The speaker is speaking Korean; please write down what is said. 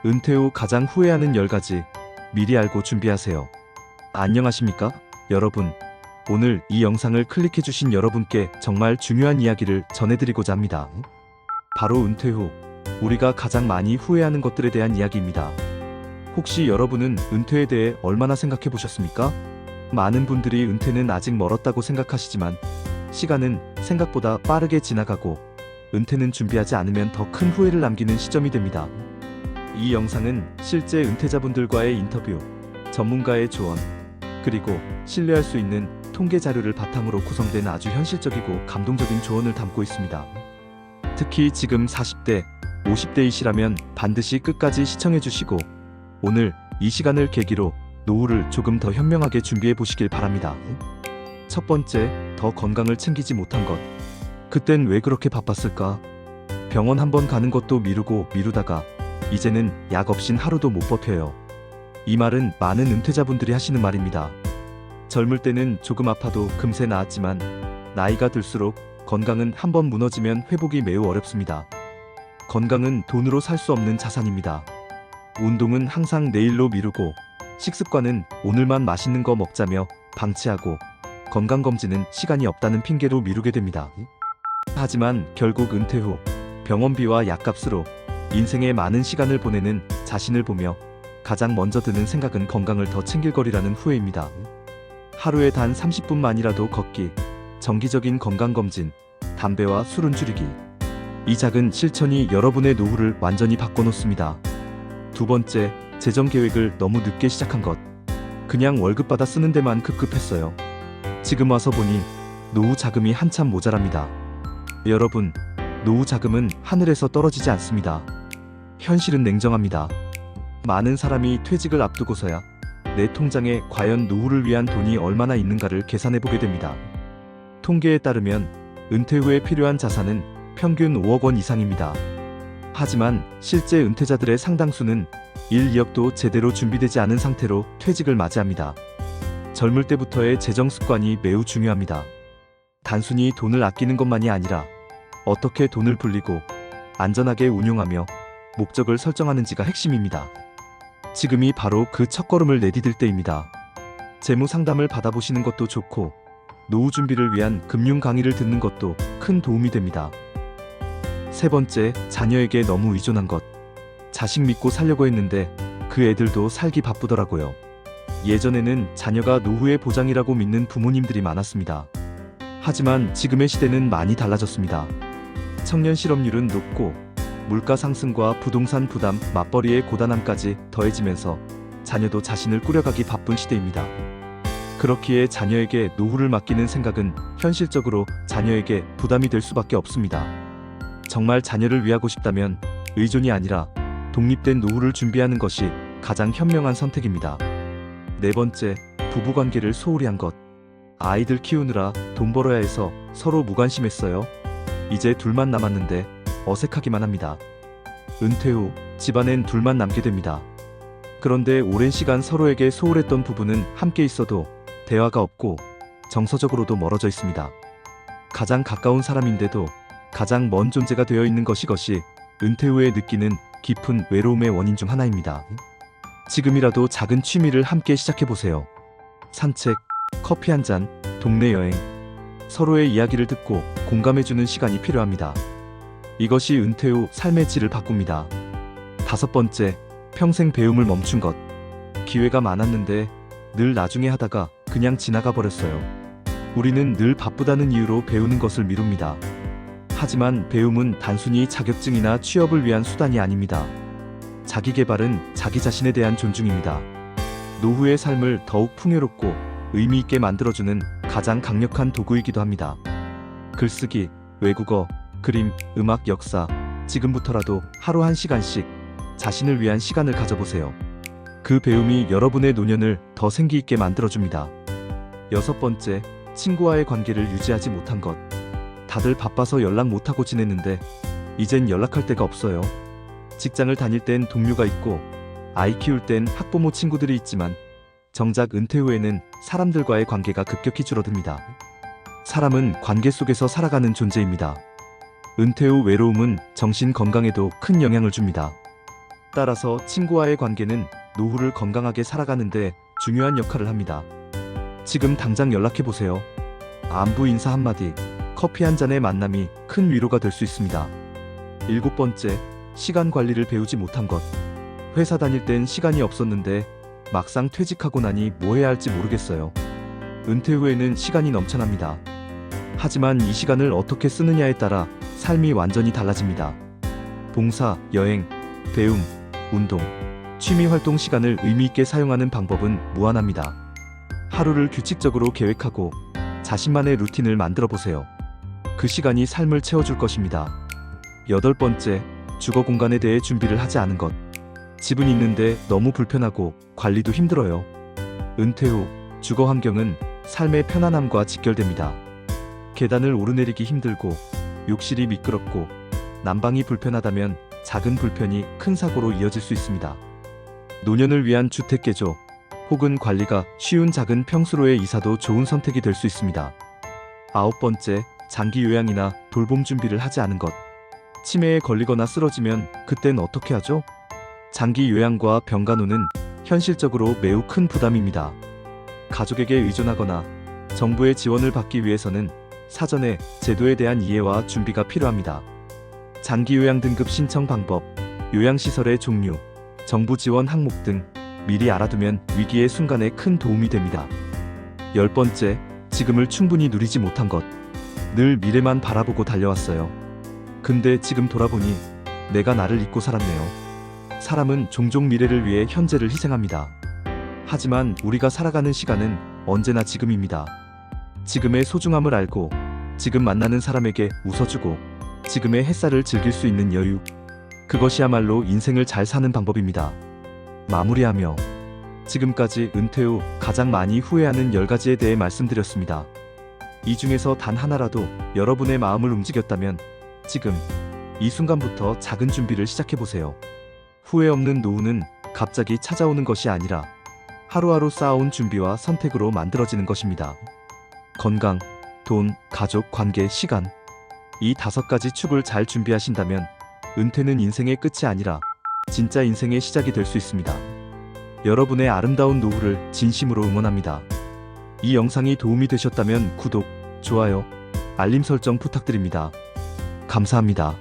은퇴 후 가장 후회하는 10가지 미리 알고 준비하세요. 안녕하십니까? 여러분. 오늘 이 영상을 클릭해주신 여러분께 정말 중요한 이야기를 전해드리고자 합니다. 바로 은퇴 후 우리가 가장 많이 후회하는 것들에 대한 이야기입니다. 혹시 여러분은 은퇴에 대해 얼마나 생각해 보셨습니까? 많은 분들이 은퇴는 아직 멀었다고 생각하시지만 시간은 생각보다 빠르게 지나가고 은퇴는 준비하지 않으면 더 큰 후회를 남기는 시점이 됩니다. 이 영상은 실제 은퇴자분들과의 인터뷰, 전문가의 조언, 그리고 신뢰할 수 있는 통계 자료를 바탕으로 구성된 아주 현실적이고 감동적인 조언을 담고 있습니다. 특히 지금 40대, 50대이시라면 반드시 끝까지 시청해 주시고 오늘 이 시간을 계기로 노후를 조금 더 현명하게 준비해 보시길 바랍니다. 첫 번째, 더 건강을 챙기지 못한 것. 그땐 왜 그렇게 바빴을까? 병원 한번 가는 것도 미루다가 이제는 약 없인 하루도 못 버텨요. 이 말은 많은 은퇴자분들이 하시는 말입니다. 젊을 때는 조금 아파도 금세 나았지만 나이가 들수록 건강은 한번 무너지면 회복이 매우 어렵습니다. 건강은 돈으로 살 수 없는 자산입니다. 운동은 항상 내일로 미루고 식습관은 오늘만 맛있는 거 먹자며 방치하고 건강검진은 시간이 없다는 핑계로 미루게 됩니다. 하지만 결국 은퇴 후 병원비와 약값으로 인생의 많은 시간을 보내는 자신을 보며 가장 먼저 드는 생각은 건강을 더 챙길 거리라는 후회입니다. 하루에 단 30분만이라도 걷기, 정기적인 건강검진, 담배와 술은 줄이기. 이 작은 실천이 여러분의 노후를 완전히 바꿔놓습니다. 두 번째, 재정 계획을 너무 늦게 시작한 것. 그냥 월급 받아 쓰는 데만 급급했어요. 지금 와서 보니 노후 자금이 한참 모자랍니다. 여러분, 노후 자금은 하늘에서 떨어지지 않습니다. 현실은 냉정합니다. 많은 사람이 퇴직을 앞두고서야 내 통장에 과연 노후를 위한 돈이 얼마나 있는가를 계산해보게 됩니다. 통계에 따르면 은퇴 후에 필요한 자산은 평균 5억 원 이상입니다. 하지만 실제 은퇴자들의 상당수는 1, 2억도 제대로 준비되지 않은 상태로 퇴직을 맞이합니다. 젊을 때부터의 재정 습관이 매우 중요합니다. 단순히 돈을 아끼는 것만이 아니라 어떻게 돈을 불리고 안전하게 운용하며 목적을 설정하는지가 핵심입니다. 지금이 바로 그 첫걸음을 내디딜 때입니다. 재무 상담을 받아보시는 것도 좋고 노후 준비를 위한 금융 강의를 듣는 것도 큰 도움이 됩니다. 세 번째, 자녀에게 너무 의존한 것. 자식 믿고 살려고 했는데 그 애들도 살기 바쁘더라고요. 예전에는 자녀가 노후의 보장이라고 믿는 부모님들이 많았습니다. 하지만 지금의 시대는 많이 달라졌습니다. 청년 실업률은 높고 물가 상승과 부동산 부담, 맞벌이의 고단함까지 더해지면서 자녀도 자신을 꾸려가기 바쁜 시대입니다. 그렇기에 자녀에게 노후를 맡기는 생각은 현실적으로 자녀에게 부담이 될 수밖에 없습니다. 정말 자녀를 위하고 싶다면 의존이 아니라 독립된 노후를 준비하는 것이 가장 현명한 선택입니다. 네 번째, 부부관계를 소홀히 한 것. 아이들 키우느라 돈 벌어야 해서 서로 무관심했어요. 이제 둘만 남았는데 어색하기만 합니다. 은퇴 후 집안엔 둘만 남게 됩니다. 그런데 오랜 시간 서로에게 소홀했던 부부는 함께 있어도 대화가 없고 정서적으로도 멀어져 있습니다. 가장 가까운 사람인데도 가장 먼 존재가 되어 있는 것이 은퇴 후에 느끼는 깊은 외로움의 원인 중 하나입니다. 지금이라도 작은 취미를 함께 시작해보세요. 산책, 커피 한 잔, 동네 여행. 서로의 이야기를 듣고 공감해주는 시간이 필요합니다. 이것이 은퇴 후 삶의 질을 바꿉니다. 다섯 번째, 평생 배움을 멈춘 것. 기회가 많았는데 늘 나중에 하다가 그냥 지나가 버렸어요. 우리는 늘 바쁘다는 이유로 배우는 것을 미룹니다. 하지만 배움은 단순히 자격증이나 취업을 위한 수단이 아닙니다. 자기 개발은 자기 자신에 대한 존중입니다. 노후의 삶을 더욱 풍요롭고 의미 있게 만들어주는 가장 강력한 도구이기도 합니다. 글쓰기, 외국어, 그림, 음악, 역사. 지금부터라도 하루 1시간씩 자신을 위한 시간을 가져보세요. 그 배움이 여러분의 노년을 더 생기 있게 만들어줍니다. 여섯 번째, 친구와의 관계를 유지하지 못한 것. 다들 바빠서 연락 못하고 지냈는데 이젠 연락할 데가 없어요. 직장을 다닐 땐 동료가 있고 아이 키울 땐 학부모 친구들이 있지만 정작 은퇴 후에는 사람들과의 관계가 급격히 줄어듭니다. 사람은 관계 속에서 살아가는 존재입니다. 은퇴 후 외로움은 정신 건강에도 큰 영향을 줍니다. 따라서 친구와의 관계는 노후를 건강하게 살아가는데 중요한 역할을 합니다. 지금 당장 연락해보세요. 안부 인사 한마디, 커피 한 잔의 만남이 큰 위로가 될 수 있습니다. 7번째, 시간 관리를 배우지 못한 것. 회사 다닐 땐 시간이 없었는데 막상 퇴직하고 나니 뭐 해야 할지 모르겠어요. 은퇴 후에는 시간이 넘쳐납니다. 하지만 이 시간을 어떻게 쓰느냐에 따라 삶이 완전히 달라집니다. 봉사, 여행, 배움, 운동, 취미 활동 시간을 의미 있게 사용하는 방법은 무한합니다. 하루를 규칙적으로 계획하고 자신만의 루틴을 만들어 보세요. 그 시간이 삶을 채워줄 것입니다. 8번째, 주거 공간에 대해 준비를 하지 않은 것. 집은 있는데 너무 불편하고 관리도 힘들어요. 은퇴 후 주거 환경은 삶의 편안함과 직결됩니다. 계단을 오르내리기 힘들고 욕실이 미끄럽고 난방이 불편하다면 작은 불편이 큰 사고로 이어질 수 있습니다. 노년을 위한 주택 개조 혹은 관리가 쉬운 작은 평수로의 이사도 좋은 선택이 될 수 있습니다. 9번째, 장기 요양이나 돌봄 준비를 하지 않은 것. 치매에 걸리거나 쓰러지면 그땐 어떻게 하죠? 장기 요양과 병간호는 현실적으로 매우 큰 부담입니다. 가족에게 의존하거나 정부의 지원을 받기 위해서는 사전에 제도에 대한 이해와 준비가 필요합니다. 장기 요양 등급 신청 방법, 요양시설의 종류, 정부 지원 항목 등 미리 알아두면 위기의 순간에 큰 도움이 됩니다. 10번째, 지금을 충분히 누리지 못한 것. 늘 미래만 바라보고 달려왔어요. 근데 지금 돌아보니 내가 나를 잊고 살았네요. 사람은 종종 미래를 위해 현재를 희생합니다. 하지만 우리가 살아가는 시간은 언제나 지금입니다. 지금의 소중함을 알고 지금 만나는 사람에게 웃어주고 지금의 햇살을 즐길 수 있는 여유, 그것이야말로 인생을 잘 사는 방법입니다. 마무리하며 지금까지 은퇴 후 가장 많이 후회하는 10가지에 대해 말씀드렸습니다. 이 중에서 단 하나라도 여러분의 마음을 움직였다면 지금 이 순간부터 작은 준비를 시작해보세요. 후회 없는 노후는 갑자기 찾아오는 것이 아니라 하루하루 쌓아온 준비와 선택으로 만들어지는 것입니다. 건강, 돈, 가족, 관계, 시간, 이 5가지 축을 잘 준비하신다면 은퇴는 인생의 끝이 아니라 진짜 인생의 시작이 될 수 있습니다. 여러분의 아름다운 노후를 진심으로 응원합니다. 이 영상이 도움이 되셨다면 구독, 좋아요, 알림 설정 부탁드립니다. 감사합니다.